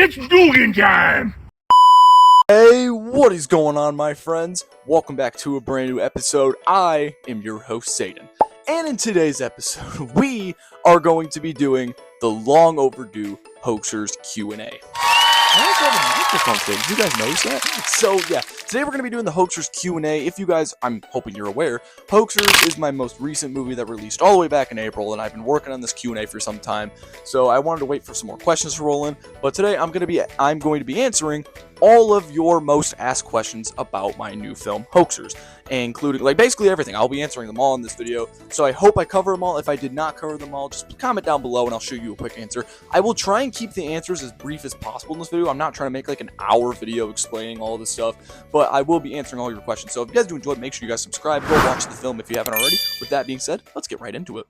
It's Dugan time! Hey, what is going on, my friends? Welcome back to a brand new episode. I am your host, Satan. And in today's episode, we are going to be doing the long overdue Hoaxers Q&A. I also have a microphone today. Did you guys notice that? So, yeah, today we're going to be doing the Hoaxers Q&A. If you guys, I'm hoping you're aware, Hoaxers is my most recent movie that released all the way back in April, and I've been working on this Q&A for some time, so I wanted to wait for some more questions to roll in, but today I'm going to be answering all of your most asked questions about my new film, Hoaxers, including, basically everything. I'll be answering them all in this video, so I hope I cover them all. If I did not cover them all, just comment down below and I'll show you a quick answer. I will try and keep the answers as brief as possible in this video. I'm not trying to make like an hour video explaining all this stuff, but I will be answering all your questions. So if you guys do enjoy it, make sure you guys subscribe, go watch the film if you haven't already. With that being said, let's get right into it.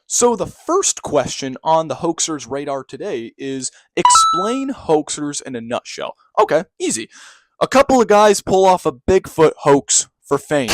So the first question on the Hoaxers radar today is, explain Hoaxers in a nutshell. Okay, easy. A couple of guys pull off a Bigfoot hoax for fame.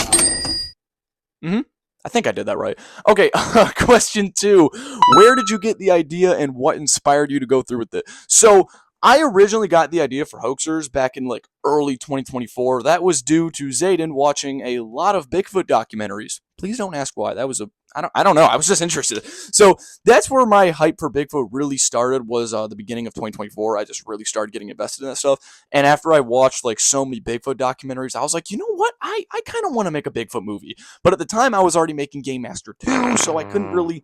I think I did that right. Okay, question 2. Where did you get the idea and what inspired you to go through with it? So, I originally got the idea for Hoaxers back in early 2024. That was due to Zayden watching a lot of Bigfoot documentaries. Please don't ask why. That was I don't know. I was just interested. So that's where my hype for Bigfoot really started, was the beginning of 2024. I just really started getting invested in that stuff. And after I watched so many Bigfoot documentaries, I was like, you know what? I kind of want to make a Bigfoot movie. But at the time I was already making Game Master 2, so I couldn't really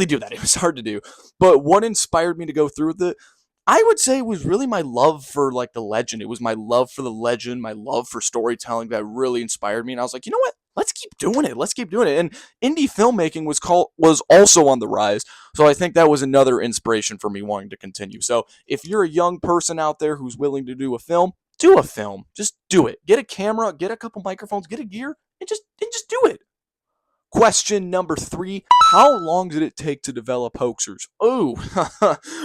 do that. It was hard to do. But what inspired me to go through with it, I would say, it was really my love for the legend. It was my love for the legend, my love for storytelling that really inspired me. And I was like, you know what? Let's keep doing it. Let's keep doing it. And indie filmmaking was also on the rise. So I think that was another inspiration for me wanting to continue. So if you're a young person out there who's willing to do a film, do a film. Just do it. Get a camera, get a couple microphones, get a gear, and just do it. Question number 3, how long did it take to develop Hoaxers? Oh,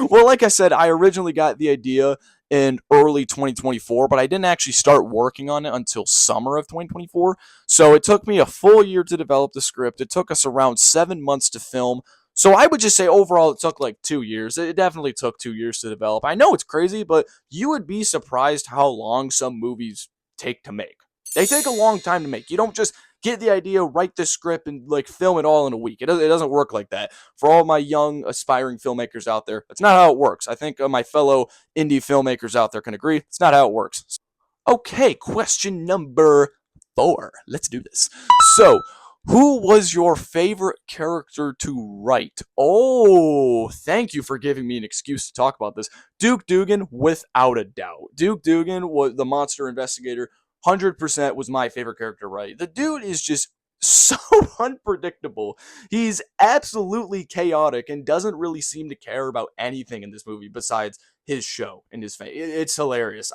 well, like I said, I originally got the idea in early 2024, but I didn't actually start working on it until summer of 2024. So it took me a full year to develop the script. It took us around 7 months to film. So I would just say overall it took 2 years. It definitely took 2 years to develop. I know it's crazy, but you would be surprised how long some movies take to make. They take a long time to make. You don't just get the idea, write the script, and film it all in a week. It doesn't work like that. For all my young aspiring filmmakers out there, that's not how it works. I think my fellow indie filmmakers out there can agree. It's not how it works. Okay, question number 4. Let's do this. So, who was your favorite character to write? Oh, thank you for giving me an excuse to talk about this. Duke Dugan, without a doubt. Duke Dugan was the monster investigator. 100% was my favorite character, right? The dude is just so unpredictable. He's absolutely chaotic and doesn't really seem to care about anything in this movie besides his show and his fame. It's hilarious.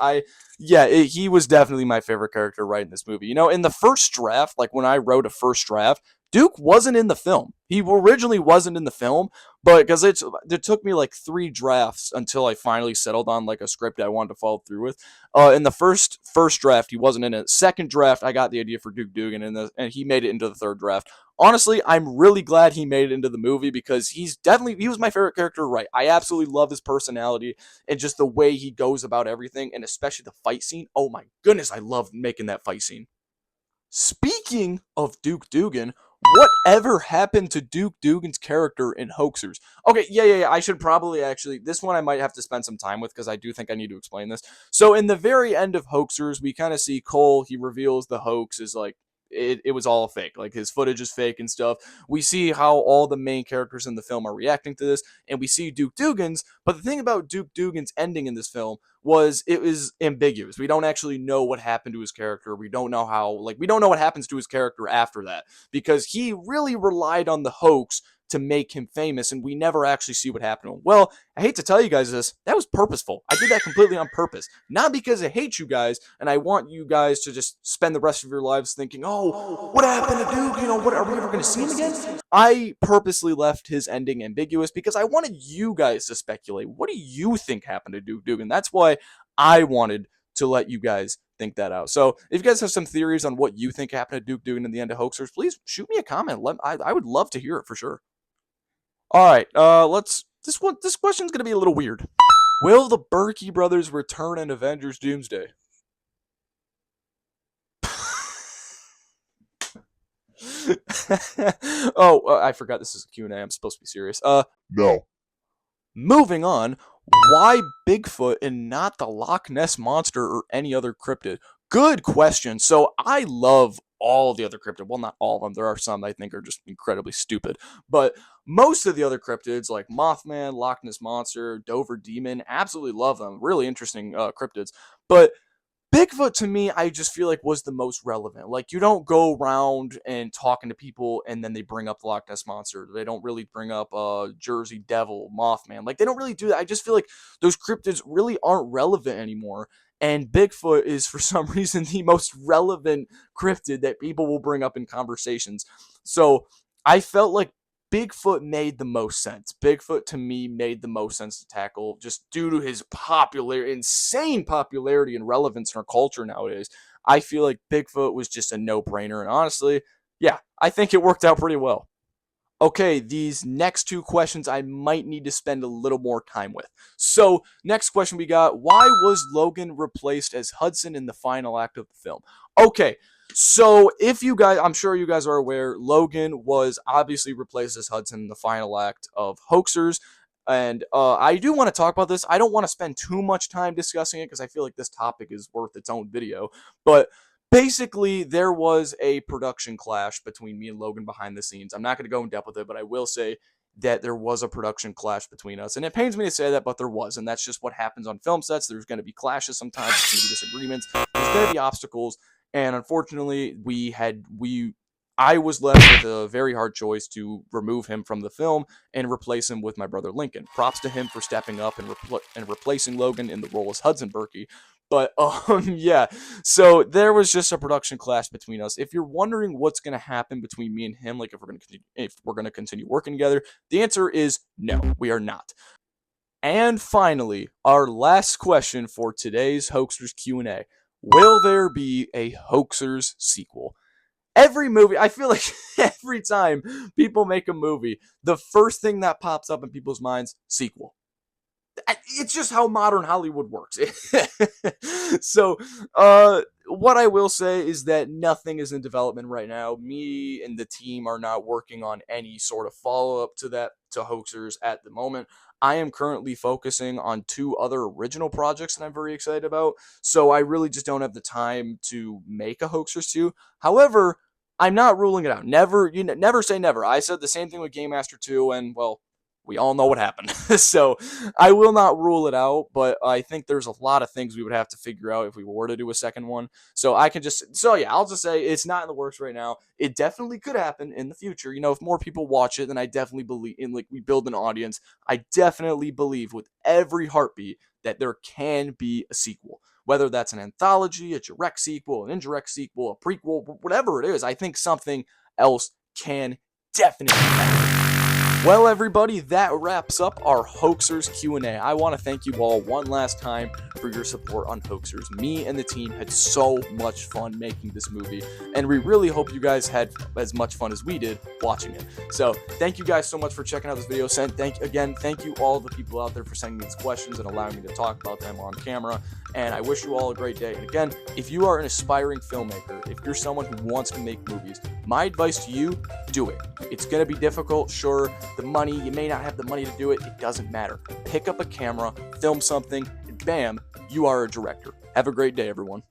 He was definitely my favorite character right in this movie. You know, in the first draft, when I wrote a first draft, Duke wasn't in the film. He originally wasn't in the film, but because it took me 3 drafts until I finally settled on a script I wanted to follow through with. In the first draft, he wasn't in it. Second draft, I got the idea for Duke Dugan, and he made it into the third draft. Honestly, I'm really glad he made it into the movie because he was my favorite character to write. I absolutely love his personality and just the way he goes about everything, and especially the fight scene. Oh my goodness, I loved making that fight scene. Speaking of Duke Dugan, whatever happened to Duke Dugan's character in Hoaxers? Okay, yeah. I should probably this one I might have to spend some time with because I do think I need to explain this. So in the very end of Hoaxers, we kind of see Cole. He reveals the hoax is it was all fake. His footage is fake and stuff. We see how all the main characters in the film are reacting to this, and we see Duke Dugan's. But the thing about Duke Dugan's ending in this film was it was ambiguous. We don't actually know what happened to his character. We don't know we don't know what happens to his character after that because he really relied on the hoax to make him famous, and we never actually see what happened to him. Well, I hate to tell you guys this, that was purposeful. I did that completely on purpose. Not because I hate you guys, and I want you guys to just spend the rest of your lives thinking, oh, what happened to Duke? What, are we ever going to see him again? I purposely left his ending ambiguous because I wanted you guys to speculate. What do you think happened to Duke Dugan? That's why I wanted to let you guys think that out. So if you guys have some theories on what you think happened to Duke Dugan in the end of Hoaxers, please shoot me a comment. I would love to hear it for sure. All right, this question's gonna be a little weird. Will the Berkey brothers return in Avengers Doomsday? Oh, I forgot this is a Q&A. I'm supposed to be serious. No. Moving on, why Bigfoot and not the Loch Ness Monster or any other cryptid? Good question. So I love all the other cryptid. Well, not all of them. There are some I think are just incredibly stupid. But most of the other cryptids, like Mothman, Loch Ness Monster, Dover Demon, absolutely love them. Really interesting cryptids. But Bigfoot to me, I just feel like was the most relevant. Like you don't go around and talking to people and then they bring up the Loch Ness Monster. They don't really bring up Jersey Devil, Mothman. Like they don't really do that. I just feel like those cryptids really aren't relevant anymore. And Bigfoot is for some reason the most relevant cryptid that people will bring up in conversations. So I felt like Bigfoot made the most sense. Bigfoot to me made the most sense to tackle just due to his popular, insane popularity and relevance in our culture nowadays. I feel like Bigfoot was just a no brainer. And honestly, yeah, I think it worked out pretty well. Okay, these next two questions I might need to spend a little more time with. So, next question we got, why was Logan replaced as Hudson in the final act of the film? Okay, so if you guys, I'm sure you guys are aware, Logan was obviously replaced as Hudson in the final act of Hoaxers. And I do want to talk about this. I don't want to spend too much time discussing it because I feel like this topic is worth its own video. But basically, there was a production clash between me and Logan behind the scenes. I'm not going to go in depth with it, but I will say that there was a production clash between us. And it pains me to say that, but there was. And that's just what happens on film sets. There's going to be clashes sometimes, there's going to be disagreements, there's going to be obstacles. And unfortunately, I was left with a very hard choice to remove him from the film and replace him with my brother Lincoln. Props to him for stepping up and replacing Logan in the role as Hudson Berkey. But yeah, so there was just a production clash between us. If you're wondering what's gonna happen between me and him, like if we're gonna continue working together, the answer is no, we are not. And finally, our last question for today's Hoaxers Q&A: will there be a Hoaxers sequel? Every movie, I feel like every time people make a movie, the first thing that pops up in people's minds, sequel. It's just how modern Hollywood works. So, what I will say is that nothing is in development right now. Me and the team are not working on any sort of follow up to Hoaxers at the moment. I am currently focusing on two other original projects that I'm very excited about. So I really just don't have the time to make a Hoaxers 2. However, I'm not ruling it out. Never say never. I said the same thing with Game Master 2, and well, we all know what happened. So I will not rule it out, but I think there's a lot of things we would have to figure out if we were to do a second one. So yeah, I'll just say it's not in the works right now. It definitely could happen in the future. If more people watch it, then I definitely believe in, like, we build an audience. I definitely believe with every heartbeat that there can be a sequel. Whether that's an anthology, a direct sequel, an indirect sequel, a prequel, whatever it is, I think something else can definitely happen. Well, everybody, that wraps up our Hoaxers Q&A. I want to thank you all one last time for your support on Hoaxers. Me and the team had so much fun making this movie, and we really hope you guys had as much fun as we did watching it. So, thank you guys so much for checking out this video. Thank you all the people out there for sending me these questions and allowing me to talk about them on camera. And I wish you all a great day. And again, if you are an aspiring filmmaker, if you're someone who wants to make movies, my advice to you, do it. It's going to be difficult, sure. You may not have the money to do it. It doesn't matter. Pick up a camera, film something, and bam, you are a director. Have a great day, everyone.